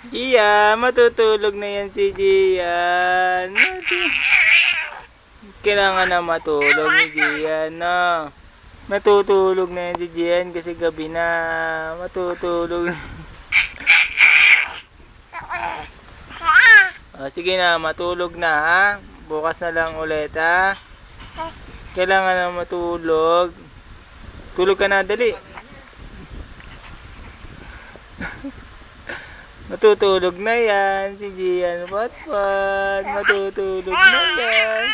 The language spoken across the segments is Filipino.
Gian, matutulog na yan si Gian. Kailangan na matulog ni Gian, no? Matutulog na yan si Gian kasi gabi na. Matutulog. Sige na, matulog na, ha? Bukas na lang ulit, ha? Kailangan na matulog. Tulog ka na, dali. Matutulog na yan si Gian Patpat. Matutulog na yan.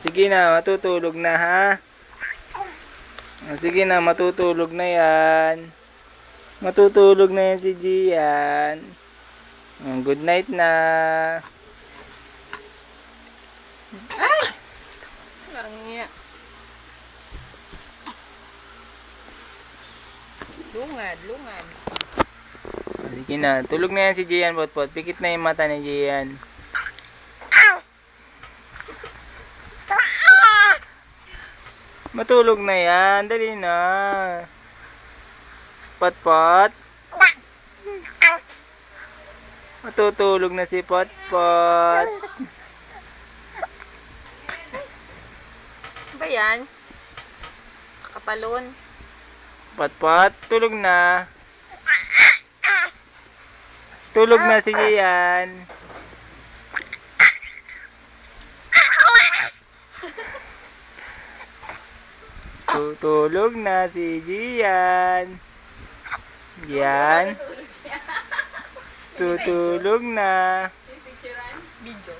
Sige na, matutulog na, ha? Sige na, matutulog na yan. Matutulog na yan si Gian. Good night na. Ay! Langya. Lungad. Sige na, tulog na yan si Gian Potpot. Pikit na yung mata ni Gian. Matulog na yan, dali na. Potpot. Matutulog na si Potpot. Ba yan? Kapalon. Potpot, tulog na. Tulog na si Gian. Tutulog na si Gian. Gian. Tutulog na. Video.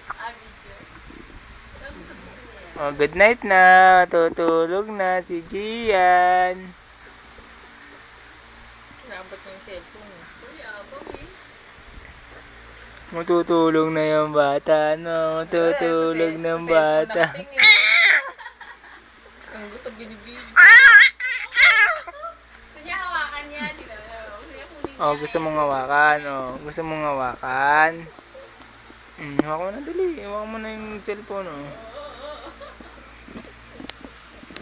Good night na. Tutulog na si Gian. Nabot yung cellphone. Matutulog na yung bata, no? Matutulog na yung bata. Gusto binibig. Kanya hawakan yan. Gusto mong hawakan, Gusto mong hawakan. Hawakan mo na, dali. Hawakan mo na yung cellphone,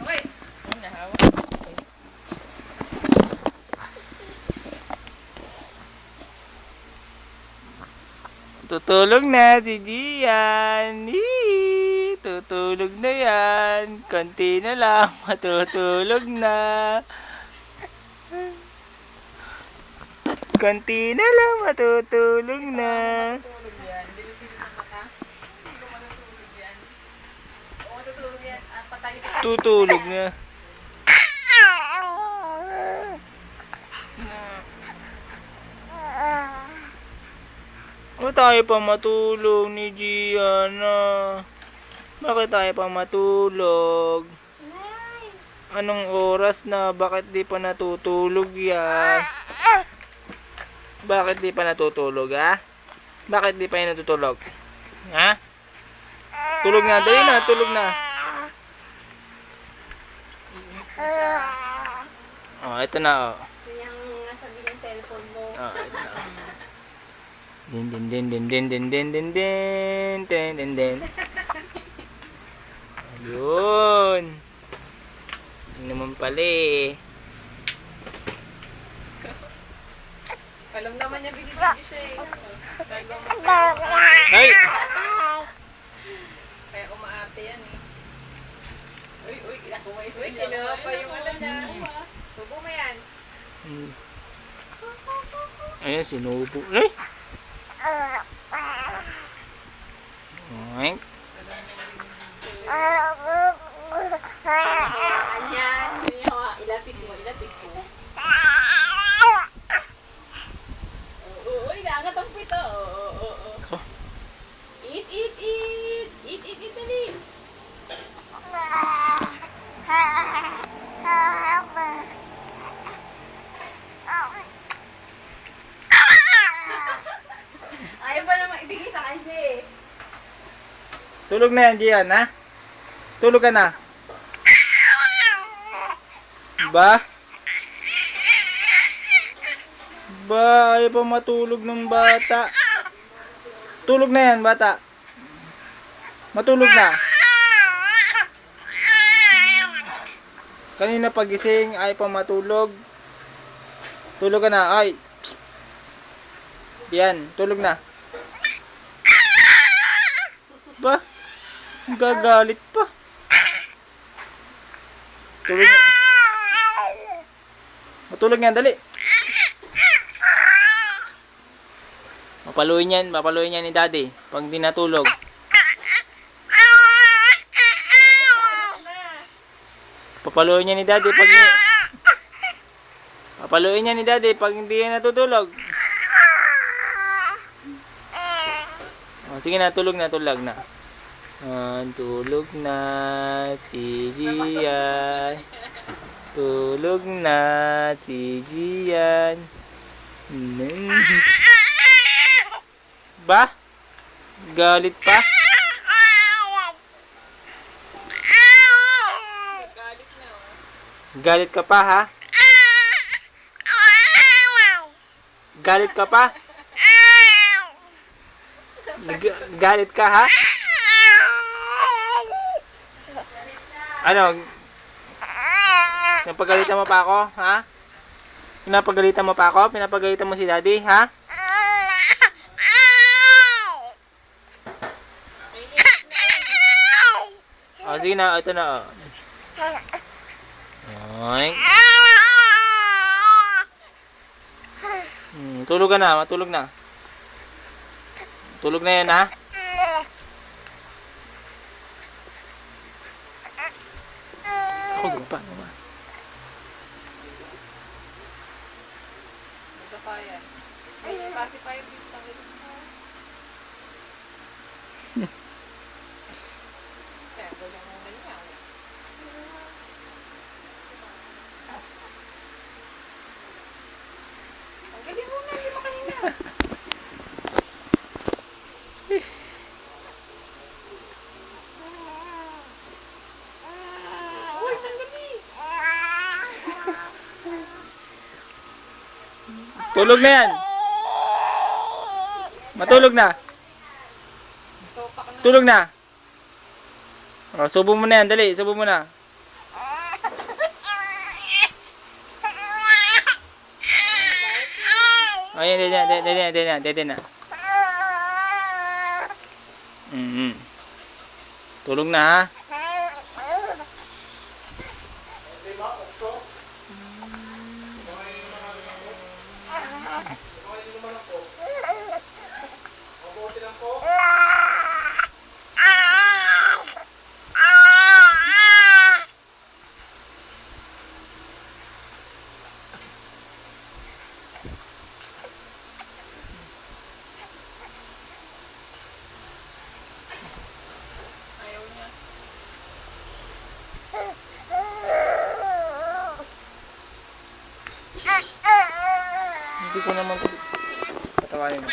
Okay. Nahawak. Tutulog na si Gian. Tutulog na yan. Konti na lang. Matutulog na. Konti na lang. Matutulog na. Matutulog yan. Dili-dili sa mata. Hindi ko matutulog yan. Oo, matutulog yan. At patay ka. Tutulog na. Tayo pa matulog ni Gianna. Bakit tayo pa matulog? Anong oras na? Bakit di pa natutulog yan? Bakit di pa natutulog, ha? Bakit di pa yan natutulog? Ha? Tulog na, dali na, tulog na. Ito na, Yung nasabi yung cellphone mo. ito na. Din din din din din din din din din din din din. Ayun. Yun naman pala eh. Alam naman niya binibigyo siya eh. Ay! Kaya umaate yan eh. Uy, nakuha yung kinuha pa yung ano niya. Subo mo yan. Ayan, sinubo. Ay! Oink. Anyan. Ilapit mo. Uy, naangat ang pito. Oo. Eat, dali. Ayaw pa naman ibigay sa kanya eh. Tulog na yan, Gian, ha? Tulog ka na. Ba? Ayaw pa matulog ng bata. Tulog na yan, bata. Matulog na. Kanina pagising, ay pa matulog. Tulog ka na. Ay. Psst. Yan, tulog na. Ba? Gagalit pa. Tulog na. Matulog nga, dali. Papaluin yan ni daddy pag di natulog. Papaluin niya ni daddy pag Papaluin niya ni daddy pag hindi yan natutulog. Oh, sige na, tulog na. Tulog na, si Gian. Tulog na, si Gian. Ba? Galit pa? Galit ka pa, ha? Galit ka pa? Galit ka, ha? Ano? Pinapagalitan mo pa ako, ha? Pinapagalitan mo pa ako? Pinapagalitan mo si daddy, ha? Oh, sige na, ito na, oh. Ay. Tulog ka na, matulog na. Tulog na yan, ha? Ako, doon pa. Ito pa yan. Ay, pacifier dito sa akin. Kaya, gawin mo ganyan. Ang galing mo na, hindi mo kanina. Uy, tanggali. Tulog na yan. Matulog na. Topak na. Tulog na. Oh, subo mo na yan. Dali, subo mo na. Ayan, dede na. Tulog na, ha? Ayaw niya. Hindi ko naman ito. Patawanin mo.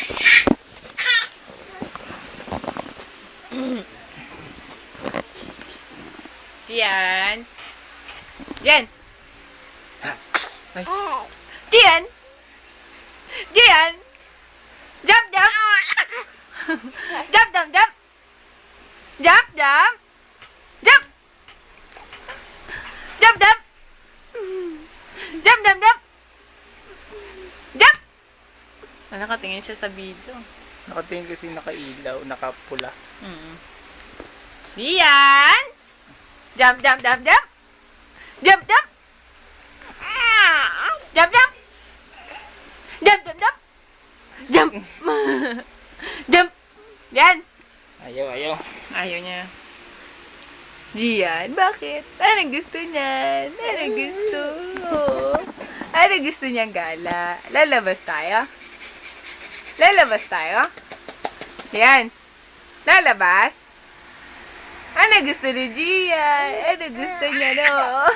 Diyan. Diyan. Ay. Diyan. Diyan. Jump, jump. Jump, jump, jump. Jump, jump. Jump. Jump, jump. Jump, jump, jump. Jump. Nakatingin siya sa video. Nakatingin kasi nakailaw, nakapula. Diyan. Jump, jump, jump, jump. Jump, jump. Jump, jump. Jump, jump, jump. Jump. Jump. Yan. Ayaw. Ayaw niya. Gian, bakit? Anong gusto niyan? Anong gusto? Anong gusto niyang gala? Lalabas tayo? Lalabas tayo? Yan. Lalabas? Ano gusto ni Gian? Ano gusto niya, no?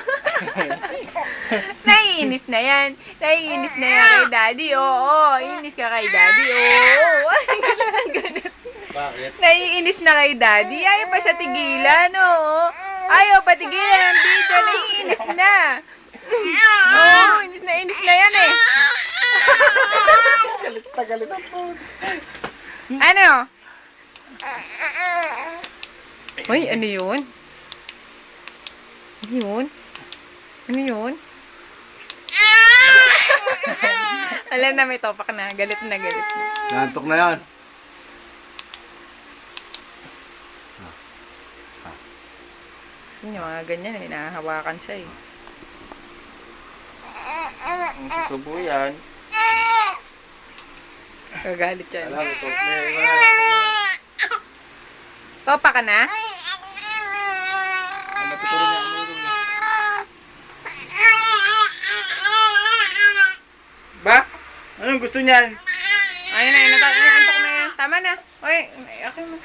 Naiinis na yan. Naiinis na yan kay daddy. Oo, iinis ka kay daddy. Oo. Ganun. Bakit? Naiinis na kay daddy. Ayaw pa siya tigilan, no? Ayaw pa tigilan ang dito. Naiinis na. Oo, inis na yan eh. Galit ako. Ano? Uy, ano yun? Ano yun? Ano yun? Alam na may topak na. Galit na, galit na. Nantok na yan. Kasi niya mga ganyan eh. Nahahawakan siya eh. Ang susubo yan. Gagalit siya. Alam ito. Topak ka na? Matutulog niya. Matutulog niya. Ba? Anong gusto niyan? Ayun na, naantok na yan. Tama na. Uy, okay mo.